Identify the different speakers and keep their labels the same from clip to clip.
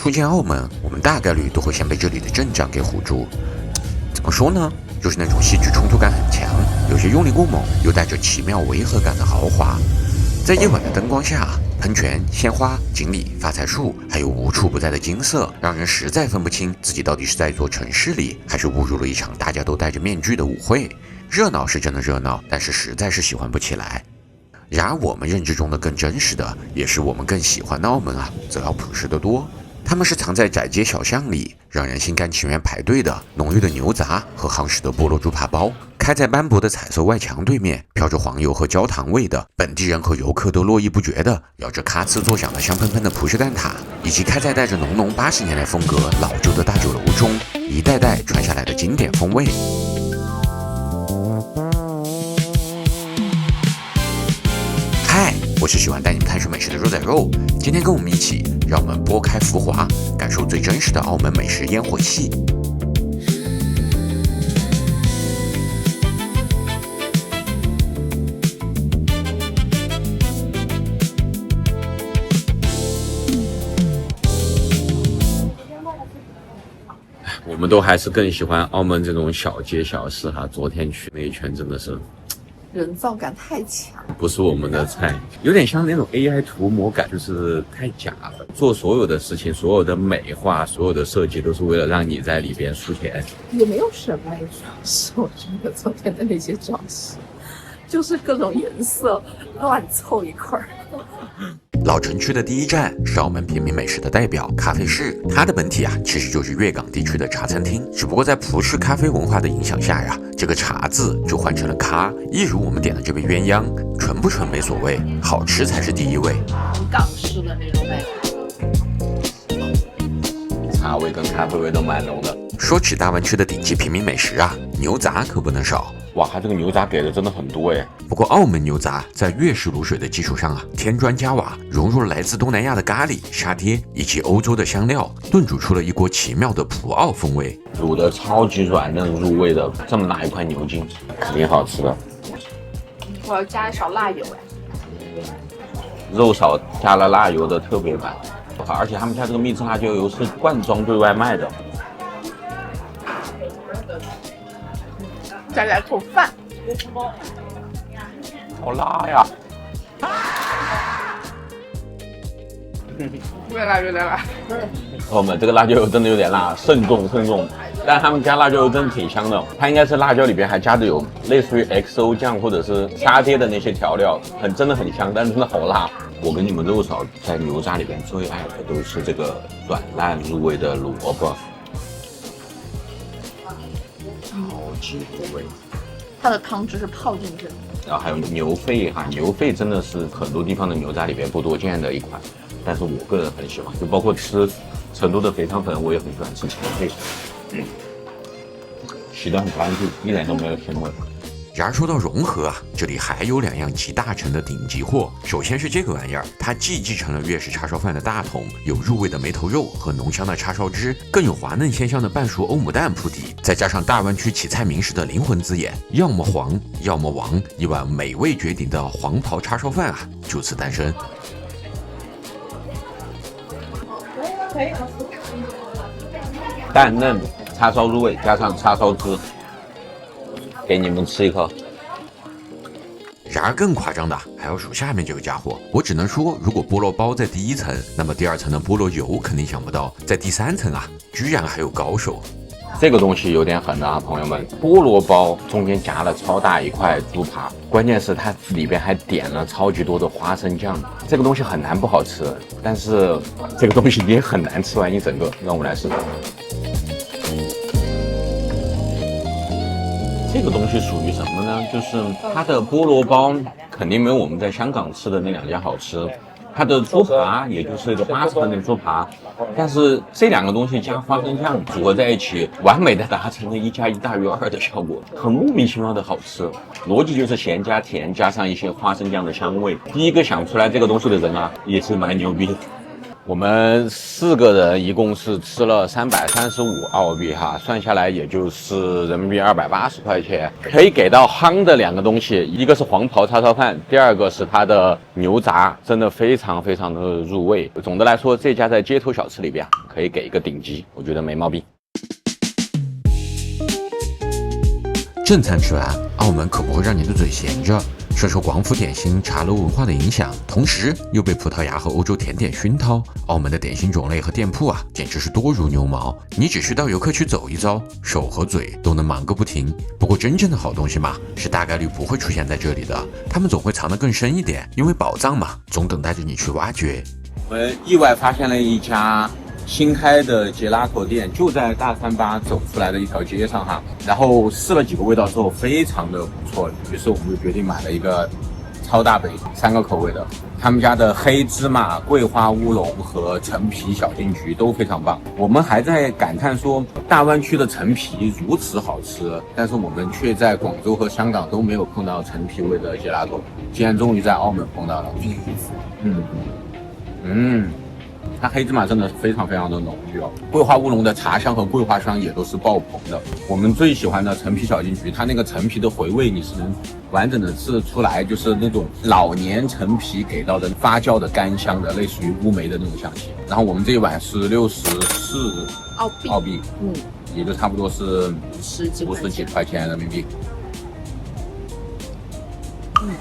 Speaker 1: 初見澳門，我們大概率都會先被這裡的陣仗給唬住。怎麼說呢？就是那種戲劇衝突感很強，有些用力過猛，又帶着奇妙違和感的豪華。在夜晚的燈光下，噴泉、鮮花、錦鯉、發財樹，還有無處不在的金色，讓人實在分不清自己到底是在一座城市裡，還是誤入了一場大家都戴着面具的舞會。熱鬧是真的熱鬧，但是實在是喜歡不起來。然而我們認知中的更真實的，也是我們更喜歡的澳门啊，則要朴實得多。他們是藏在窄街小巷裡，讓人心甘情願排隊的濃郁的牛雜和夯實的菠蘿豬扒包，開在斑駁的彩色外牆对面，飄着黃油和焦糖味的本地人和游客都络绎不絕的咬着咔呲作響的香噴噴的葡式蛋撻，以及開在帶着濃濃80年代風格老舊的大酒樓中，一代代傳下來的經典風味。嗨，我是喜歡帶你們探索美食的肉仔肉，今天跟我們一起，讓我們撥開浮华，感受最真實的澳門美食煙火氣。
Speaker 2: 我们都还是更喜歡澳門這種小街小市哈，昨天去那一圈真的是
Speaker 3: 人造感太強，
Speaker 2: 不是我們的菜，有點像那種 AI 塗抹感，就是太假了。做所有的事情，所有的美化，所有的設計，都是為了讓你在裡邊輸錢。
Speaker 3: 也沒有什麼裝飾，我覺得昨天的那些裝飾，就是各種顏色亂湊一塊兒。
Speaker 1: 老城區的第一站是澳門平民美食的代表咖啡室，它的本體啊其實就是粵港地區的茶餐廳，只不過在葡式咖啡文化的影響下呀，這個茶字就換成了咖，一如我們點的這杯鴛鴦，純不純沒所謂，好吃才是第一位。
Speaker 3: 很港式的那種味道，
Speaker 2: 茶味跟咖啡味都蠻濃的。
Speaker 1: 說起大灣區的頂級平民美食啊，牛雜可不能少。
Speaker 2: 哇，它這個牛雜給的真的很多耶。
Speaker 1: 不過澳門牛雜在粵式滷水的基礎上啊，添磚加瓦，融入了來自東南亞的咖喱、沙爹以及歐洲的香料，燉煮出了一鍋奇妙的葡澳風味。
Speaker 2: 滷的超級軟嫩入味的，這麼大一塊牛筋，肯定好吃的。
Speaker 3: 我要加一勺辣油
Speaker 2: 肉少加了辣油的特別版，而且他們家這個秘製辣椒油是罐裝對外賣的。
Speaker 3: 再來口飯，
Speaker 2: 好辣呀！
Speaker 3: 越辣越辣。
Speaker 2: 朋友們，這個辣椒油真的有點辣，慎重慎重。但他們家辣椒油真的挺香的，它應該是辣椒裡邊還加的有類似於 XO 醬或者是沙爹的那些調料，真的很香，但是真的好辣。我跟你們肉嫂在牛雜裡邊最愛的都是這個軟爛入味的蘿蔔。超級入味，
Speaker 3: 它的湯汁是泡進去的，
Speaker 2: 然後還有牛肺哈，牛肺真的是很多地方的牛雜裡邊不多見的一款，但是我個人很喜歡，就包括吃成都的肥腸粉，我也很喜歡吃牛肺，洗得很乾淨，一點都沒有腥味。
Speaker 1: 然而說到融合啊，這裡還有兩樣集大成的頂級貨。首先是這個玩意兒，它既繼承了粵式叉燒飯的大同，有入味的梅頭肉和濃香的叉燒汁，更有滑嫩鮮香的半熟歐姆蛋鋪底，再加上大灣區起菜名士的靈魂字眼，要麼黃，要麼王，一碗美味絕頂的黃桃叉燒飯啊，就此誕生。
Speaker 2: 蛋嫩叉燒入味，加上叉燒汁。給你們吃一口。
Speaker 1: 然而更誇張的還要數下面這個家伙，我只能說，如果菠蘿包在第一層，那麼第二層的菠蘿油肯定想不到，在第三層啊，居然還有高手。
Speaker 2: 這個東西有點狠的啊，朋友們，菠蘿包中間夾了超大一塊豬扒，關鍵是它裡邊還點了超級多的花生醬，這個東西很難不好吃，但是這個東西也很難吃完一整個，讓我們來試試。這個東西屬於什麼呢？就是它的菠蘿包肯定沒有我們在香港吃的那兩家好吃，它的豬扒也就是一個80%的豬扒，但是這兩個東西加花生醬組合在一起，完美的達成了1+1大於2的效果，很莫名其妙的好吃。邏輯就是鹹加甜加上一些花生醬的香味。第一個想出來這個東西的人啊，也是蠻牛逼的。我们4個人一共是吃了335澳幣哈，算下來也就是人民幣280塊錢，可以給到夯的2個東西，一個是黃袍叉燒飯，第二個是它的牛雜，真的非常非常的入味。總的來說，這家在街頭小吃裡邊可以給一個頂級，我覺得沒毛病。
Speaker 1: 正餐吃完，澳門可不會讓你的嘴閒着。深受廣府點心茶樓文化的影響，同時又被葡萄牙和歐洲甜點熏陶，澳門的點心種類和店鋪啊，簡直是多如牛毛。你只需到遊客區走一遭，手和嘴都能忙個不停。不過真正的好東西嘛，是大概率不會出現在這裡的，他們總會藏得更深一點，因為寶藏嘛，總等待着你去挖掘。
Speaker 2: 我們意外發現了一家新開的傑拉托店，就在大3巴走出來的一條街上哈，然後試了幾個味道之後非常的不錯，於是我們就決定買了一個超大杯3個口味的，他們家的黑芝麻、桂花烏龍和陳皮小金桔都非常棒。我們還在感嘆說大灣區的陳皮如此好吃，但是我們卻在廣州和香港都沒有碰到陳皮味的傑拉托，今天終於在澳門碰到了。它黑芝麻真的是非常非常的濃郁哦，桂花烏龍的茶香和桂花香也都是爆棚的。我們最喜歡的陳皮小金桔，它那個陳皮的回味你是能完整的吃出來，就是那種老年陳皮給到的發酵的乾香的，類似於烏梅的那種香氣。然後我們這一碗是64澳幣，也就差不多是50幾塊錢人民幣。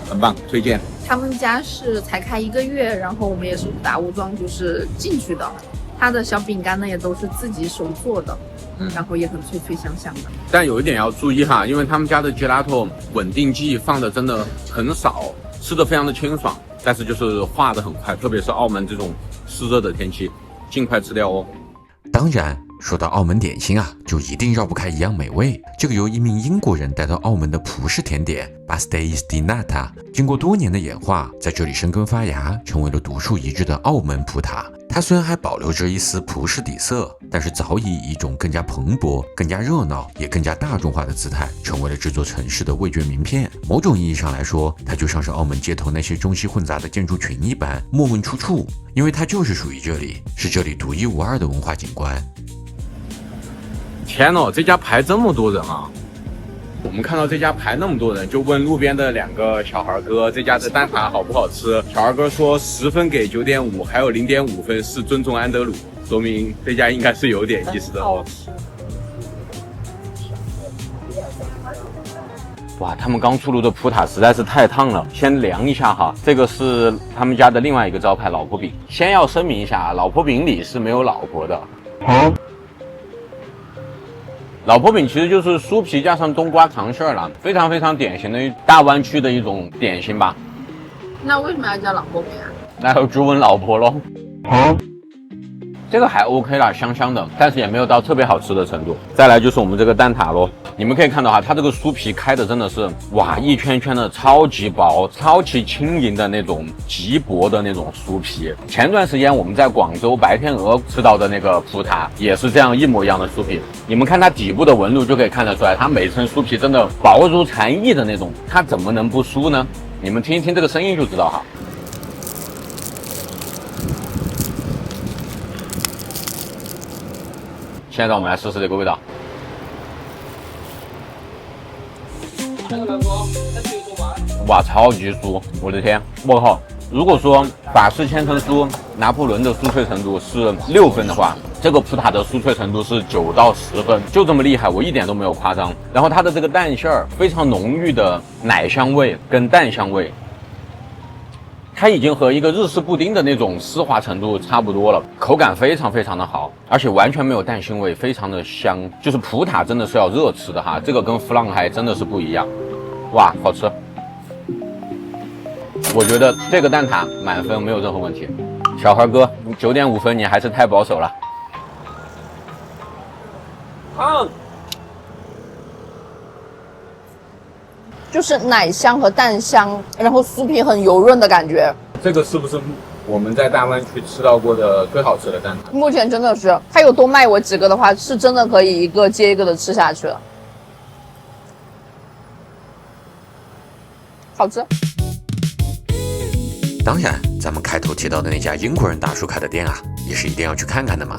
Speaker 2: 很棒，推薦。
Speaker 3: 他們家是才開1個月，然後我們也是誤打誤撞就是進去的。他的小餅乾呢也都是自己手做的，然後也很脆脆香香的。
Speaker 2: 但有一點要注意哈，因為他們家的傑拉托穩定劑放的真的很少，吃的非常的清爽，但是就是化的很快，特別是澳門這種濕熱的天氣，盡快吃掉哦。
Speaker 1: 當然，說到澳門點心啊，就一定繞不開一樣美味。這個由一名英國人帶到澳門的葡式甜點 Pastéis de Nata， 經過多年的演化，在這裡生根發芽，成為了獨樹一幟的澳門葡撻。它雖然還保留着一絲葡式底色，但是早已以一種更加蓬勃、更加熱鬧，也更加大眾化的姿態，成為了這座城市的味覺名片。某種意義上來說，它就像是澳門街頭那些中西混雜的建築群一般，莫問出處，因為它就是屬於這裡，是這裡獨一無二的文化景觀。
Speaker 2: 天嘍，這家排這麼多人啊！我們看到這家排那麼多人，就問路邊的2個小孩哥，這家的蛋撻好不好吃？小孩哥說10分給9.5，還有0.5分是尊重安德魯，說明這家應該是有點意思的哦。哇，他們剛出爐的葡撻實在是太燙了，先涼一下哈。這個是他們家的另外一個招牌老婆餅，先要聲明一下，老婆餅裡是沒有老婆的。老婆餅其實就是酥皮加上冬瓜糖餡了，非常非常典型的大灣區的一種點心吧。
Speaker 3: 那為什麼要叫老婆餅啊？
Speaker 2: 那要質問老婆咯。這個還 OK 啦，香香的，但是也沒有到特別好吃的程度。再來就是我們這個蛋撻咯，你們可以看到哈，它這個酥皮開的真的是哇，一圈圈的超級薄、超級輕盈的那種極薄的那種酥皮。前段時間我們在廣州白天鵝吃到的那個葡撻也是這樣一模一樣的酥皮。你們看它底部的紋路就可以看得出來，它每層酥皮真的薄如蟬翼的那種，它怎麼能不酥呢？你們聽一聽這個聲音就知道哈。現在我們來試試這個味道。哇，超級酥！我的天，我靠！如果說法式千層酥拿破崙的酥脆程度是6分的話，這個葡撻的酥脆程度是9到10分，就這麼厲害，我一點都沒有誇張。然後它的這個蛋餡兒非常濃郁的奶香味跟蛋香味。它已經和一個日式布丁的那種絲滑程度差不多了，口感非常非常的好，而且完全沒有蛋腥味，非常的香。就是葡撻真的是要熱吃的哈，這個跟弗朗還真的是不一樣。哇，好吃！我覺得這個蛋撻滿分沒有任何問題。小孩哥，9.5分你還是太保守了。
Speaker 3: 就是奶香和蛋香，然後酥皮很油潤的感覺。
Speaker 2: 這個是不是我們在大灣區吃到過的最好吃的蛋撻？
Speaker 3: 目前真的是，它有多賣我幾個的話，是真的可以一個接一個的吃下去了。好吃。
Speaker 1: 當然，咱們開頭提到的那家英國人大叔開的店啊，也是一定要去看看的嘛。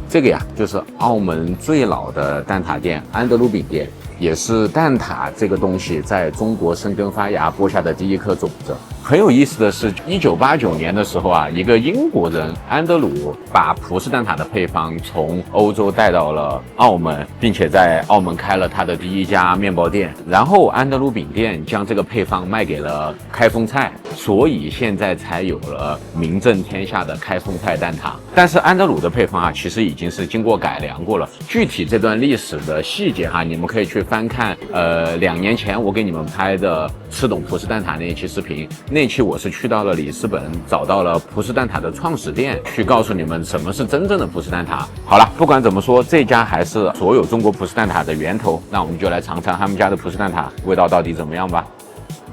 Speaker 2: 这个呀，就是澳门最老的蛋挞店安德鲁饼店，也是蛋挞这个东西在中国生根发芽播下的第一颗种子。很有意思的是，1989年的时候啊，一个英国人安德鲁把葡式蛋挞的配方从欧洲带到了澳门，并且在澳门开了他的第一家面包店。然后安德鲁饼店将这个配方卖给了開封菜，所以現在才有了名震天下的開封菜蛋撻。但是安德魯的配方啊，其實已經是經過改良過了。具體這段歷史的細節哈，你們可以去翻看2年前我給你們拍的吃懂葡式蛋撻那一期視頻。那期我是去到了里斯本，找到了葡式蛋撻的創始店，去告訴你們什麼是真正的葡式蛋撻。好了，不管怎麼說，這家還是所有中國葡式蛋撻的源頭。那我們就來嘗嘗他們家的葡式蛋撻味道到底怎麼樣吧。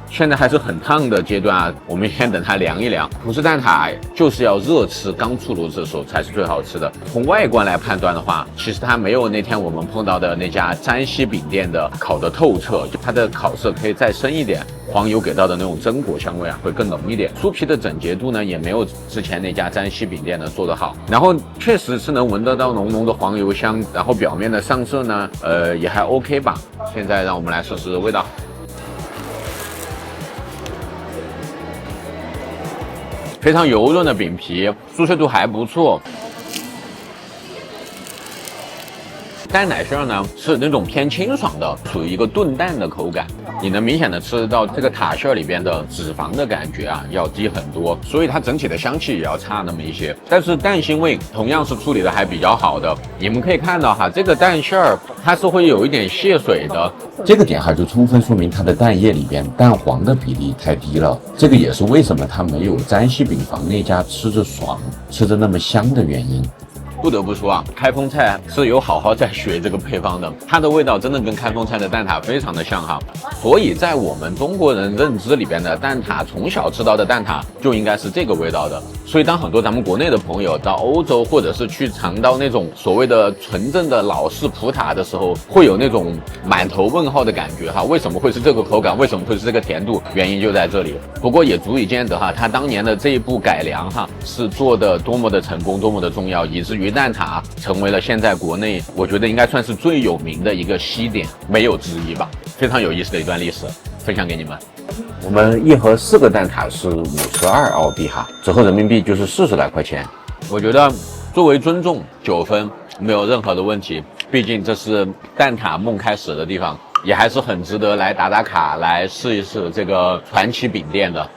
Speaker 2: 現在還是很燙的階段啊，我們先等它涼一涼。葡式蛋撻就是要熱吃，剛出爐的時候才是最好吃的。從外觀來判斷的話，其實它沒有那天我們碰到的那家詹西餅店的烤得透徹，就它的烤色可以再深一點，黃油給到的那種榛果香味啊會更濃一點。酥皮的整潔度呢也沒有之前那家詹西餅店的做得好，然後確實是能聞得到濃濃的黃油香，然後表面的上色呢也還 OK 吧。現在讓我們來試試味道。非常油潤的餅皮，酥脆度還不錯。蛋奶餡呢是那種偏清爽的，屬於一個燉蛋的口感。你能明顯的吃到這個塔餡裡邊的脂肪的感覺啊，要低很多，所以它整體的香氣也要差那麼一些。但是蛋腥味同樣是處理的還比較好的。你們可以看到哈，這個蛋餡兒它是會有一點洩水的，這個點哈就充分說明它的蛋液裡邊蛋黃的比例太低了。這個也是為什麼它沒有詹西餅房那家吃着爽、吃着那麼香的原因。不得不說啊，開封菜是有好好在學這個配方的，它的味道真的跟開封菜的蛋撻非常的像哈。所以在我們中國人認知裡邊的蛋撻，從小吃到的蛋撻就應該是這個味道的。所以當很多咱們國內的朋友到歐洲或者是去嘗到那種所謂的純正的老式葡撻的時候，會有那種滿頭問號的感覺哈，為什麼會是這個口感？為什麼會是這個甜度？原因就在這裡。不過也足以見得哈，他當年的這一步改良哈，是做的多麼的成功，多麼的重要，以至於蛋撻成為了現在國內我覺得應該算是最有名的一個西點，沒有之一吧。非常有意思的一段歷史，分享給你們。我們一盒4個蛋撻是52澳幣哈，折合人民幣就是40來塊錢。我覺得作為尊重9分，沒有任何的問題。畢竟這是蛋撻夢開始的地方，也還是很值得來打打卡，來試一試這個傳奇餅店的。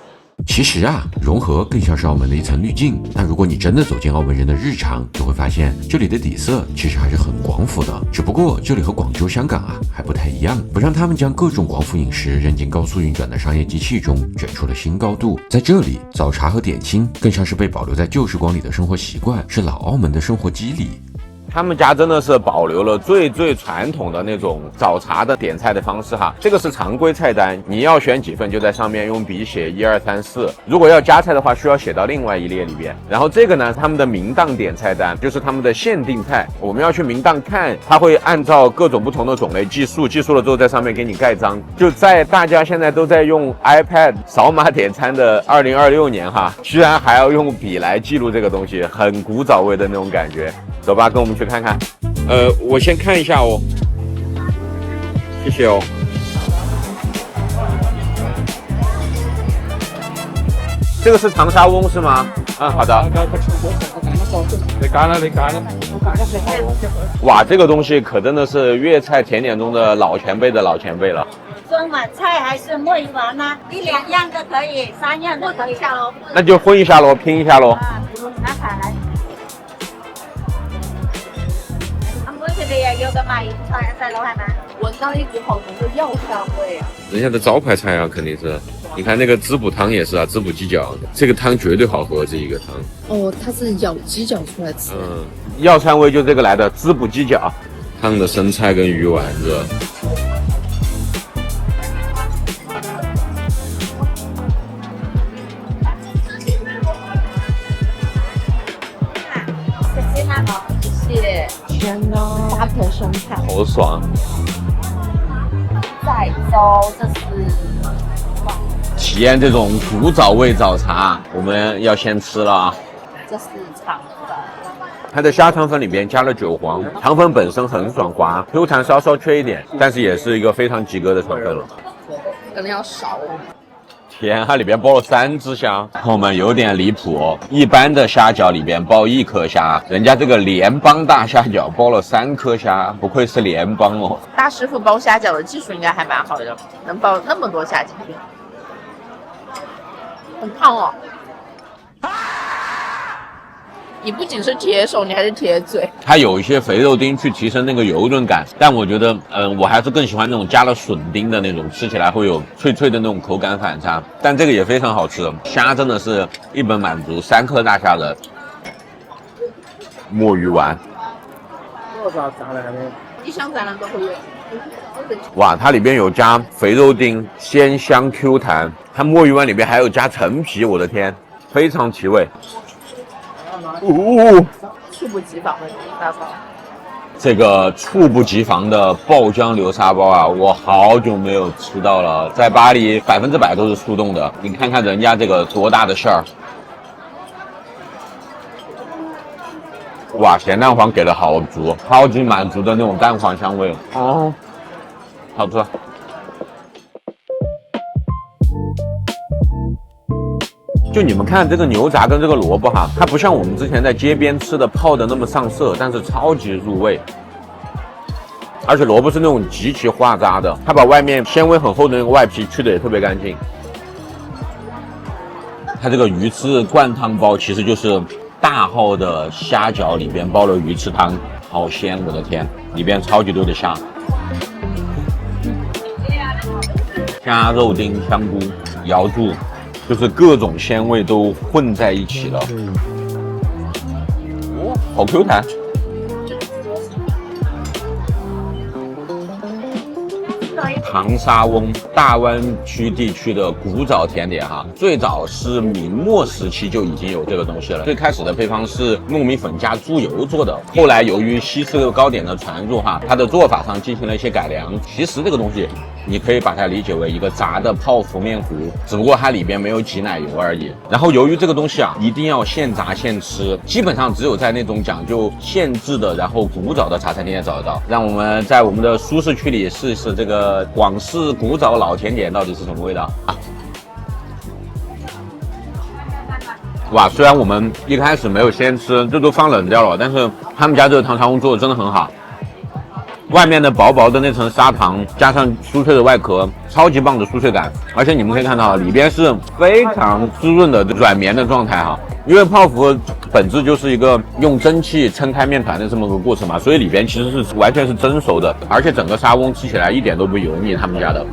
Speaker 1: 其實啊，融合更像是澳門的一層濾鏡。但如果你真的走進澳門人的日常，就會發現這裡的底色其實還是很廣府的。只不過這裡和廣州、香港啊還不太一樣，不讓他們將各種廣府飲食扔進高速運轉的商業機器中，捲出了新高度。在這裡，早茶和點心更像是被保留在舊時光裡的生活習慣，是老澳門的生活機理。
Speaker 2: 他們家真的是保留了最傳統的那種早茶的點菜的方式哈，這個是常規菜單，你要選幾份就在上面用筆寫1、2、3、4，如果要加菜的話需要寫到另外一列裡邊。然後這個呢，他們的明檔點菜單就是他們的限定菜，我們要去明檔看，他會按照各種不同的種類計數了之後在上面給你蓋章。就在大家現在都在用 iPad 掃碼點餐的2026年哈，居然還要用筆來記錄這個東西，很古早味的那種感覺。走吧，跟我們去看看。我先看一下哦，謝謝哦。這個是長沙翁是嗎？嗯，好的。你乾了。哇，這個東西可真的是粵菜甜點中的老前輩的老前輩了。
Speaker 4: 中碗菜還是燴丸呢？1、2樣都可以，3樣都可以下嘍。
Speaker 2: 那就混一下嘍，拼一下嘍。
Speaker 4: 拿卡來。這裡也有個賣菜在樓係咪？聞到一股好濃的藥香味啊！
Speaker 1: 人家的招牌菜啊，肯定是。你看那個滋補湯也是啊，滋補雞腳，這個湯絕對好喝，這一個湯。
Speaker 3: 哦，它是咬雞腳出來吃。
Speaker 2: 嗯，藥膳味就這個來的，滋補雞腳。
Speaker 1: 燙的生菜跟魚丸子。
Speaker 3: 天哪，搭配生菜，
Speaker 2: 好爽！
Speaker 4: 再粥，這是
Speaker 2: 體驗這種古早味早茶，我們要先吃了啊。
Speaker 4: 這是腸粉。
Speaker 2: 它的蝦腸粉裡邊加了韭黃，腸粉本身很爽滑，Q 彈稍稍缺一點，但是也是一個非常及格的腸粉了。
Speaker 3: 可能要少。
Speaker 2: 天，它裡邊包了3隻蝦，朋友們有點離譜哦。一般的蝦餃裡邊包1顆蝦，人家這個聯邦大蝦餃包了3顆蝦，不愧是聯邦哦。
Speaker 3: 大師傅包蝦餃的技術應該還蠻好的，能包那麼多蝦進去。很燙哦。你不仅是鐵手，你還是鐵嘴。
Speaker 2: 它有一些肥肉丁去提升那個油潤感，但我覺得，我還是更喜歡那種加了筍丁的那种，吃起来会有脆脆的那种口感反差。但这個也非常好吃，蝦真的是一本滿足，3顆大蝦仁，墨魚丸。
Speaker 5: 多少炸的？
Speaker 3: 一箱炸的都会有。
Speaker 2: 哇，它裡邊有加肥肉丁，鮮香 Q 彈，它墨魚丸裡邊還有加陳皮，我的天，非常提味。
Speaker 3: 猝不及防的流沙包，
Speaker 2: 這個猝不及防的爆漿流沙包啊，我好久沒有吃到了。在巴黎100%都是速凍的，你看看人家這個多大的餡兒！哇，鹹蛋黃給的好足，超級滿足的那種蛋黃香味哦，好吃。就你們看這個牛雜跟這個蘿蔔哈，它不像我們之前在街邊吃的泡的那麼上色，但是超級入味。而且蘿蔔是那種極其化渣的，它把外面纖維很厚的那個外皮去的也特別乾淨。它這個魚翅灌湯包其實就是大號的蝦餃裡邊包了魚翅湯，好鮮，我的天，裡邊超級多的蝦，蝦肉丁、香菇、瑤柱。就是各種鮮味都混在一起了，哦，好 Q 彈。糖沙翁，大灣區地區的古早甜點哈，最早是明末時期就已經有這個東西了。最開始的配方是糯米粉加豬油做的，後來由於西式糕點的傳入哈，它的做法上進行了一些改良。其實這個東西你可以把它理解為一個炸的泡芙麵糊，只不過它裡邊沒有擠奶油而已。然後由於這個東西啊一定要現炸現吃，基本上只有在那種講究現制的然後古早的茶餐廳找得到。讓我們在我們的舒適區裡試一試這個廣式古早老甜點到底是什麼味道啊！哇，雖然我們一開始沒有先吃，這都放冷掉了，但是他們家這個糖沙翁做的真的很好。外面的薄薄的那層砂糖，加上酥脆的外殼，超級棒的酥脆感。而且你們可以看到，裡邊是非常滋潤的軟綿的狀態哈。因為泡芙本質就是一個用蒸汽撐開麵團的這麼個過程嘛，所以裡邊其實是完全是蒸熟的，而且整個沙翁吃起來一點都不油膩，他們家的。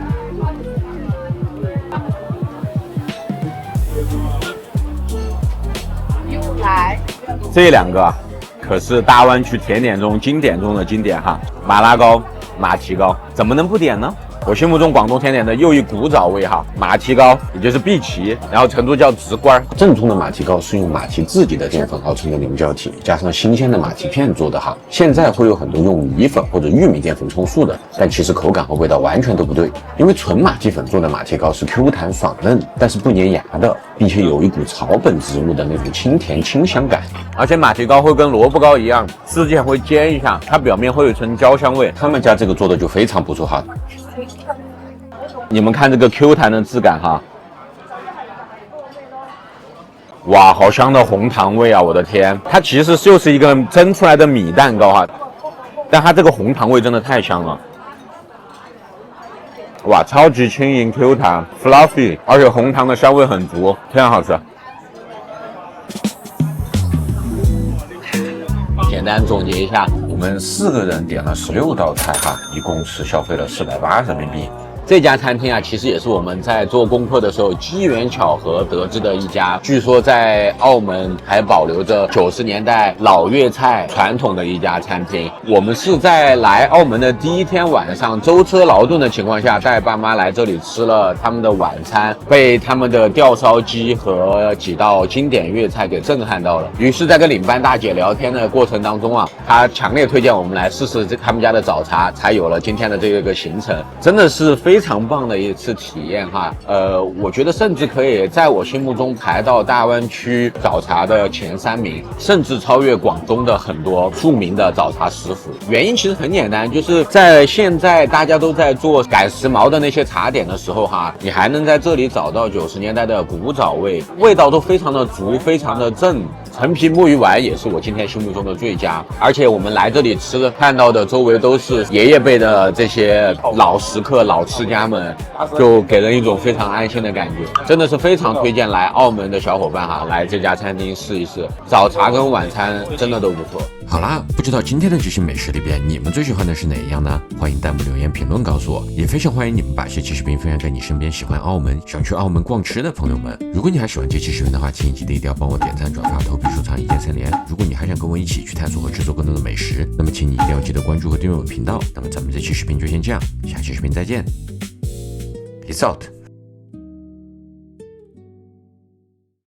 Speaker 2: 這兩個可是大灣區甜點中經典中的經典哈，馬拉糕、馬蹄糕，怎麼能不點呢？我心目中廣東甜點的又一古早味哈，馬蹄糕也就是碧琪，然後成都叫直瓜。正宗的馬蹄糕是用馬蹄自己的澱粉熬成的凝膠體，加上新鮮的馬蹄片做的哈。現在會有很多用米粉或者玉米澱粉充數的，但其實口感和味道完全都不對，因為純馬蹄粉做的馬蹄糕是 Q 彈爽嫩，但是不粘牙的，並且有一股草本植物的那種清甜清香感。而且馬蹄糕會跟蘿蔔糕一樣，吃之前會煎一下，它表面會有一層焦香味。他們家這個做的就非常不錯哈。你們看這個 Q 彈的質感哈，哇，好香的紅糖味啊！我的天，它其實就是一個蒸出來的米蛋糕哈，但它這個紅糖味真的太香了。哇，超級輕盈 Q 彈 ，fluffy， 而且紅糖的香味很足，非常好吃。簡單總結一下，我們4個人點了16道菜哈，一共是消費了480人民幣。這家餐廳啊，其實也是我們在做功課的時候機緣巧合得知的一家，據說在澳門還保留着90年代老粵菜傳統的一家餐廳。我們是在來澳門的第一天晚上舟車勞頓的情況下，帶爸媽來這裡吃了他們的晚餐，被他們的吊燒雞和幾道經典粵菜給震撼到了。於是，在跟領班大姐聊天的過程當中啊，她強烈推薦我們來試試他們家的早茶，才有了今天的這個行程。真的是非非常棒的一次體驗哈。我覺得甚至可以在我心目中排到大灣區早茶的前3名，甚至超越廣東的很多著名的早茶師傅。原因其實很簡單，就是在現在大家都在做趕時髦的那些茶點的時候哈，你還能在這裡找到90年代的古早味，味道都非常的足，非常的正。陳皮木魚丸也是我今天心目中的最佳，而且我們來這裡吃看到的周圍都是爺爺輩的這些老食客、老吃家們，就給人一種非常安心的感覺，真的是非常推薦來澳門的小夥伴哈，來這家餐廳試一試，早茶跟晚餐真的都不錯。
Speaker 1: 好啦，不知道今天的這些美食裡邊，你們最喜歡的是哪一樣呢？歡迎彈幕留言評論告訴我，也非常歡迎你們把這期視頻分享給你身邊喜歡澳門、想去澳門逛吃的朋友們。如果你還喜歡這期視頻的話，請你記得一定要幫我點讚、轉發、投幣、收藏、一鍵3連。如果你還想跟我一起去探索和制作更多的美食，那麼請你一定要記得關注和訂閱我的頻道。那麼咱們這期視頻就先這樣，下期視頻再見 ，Peace out。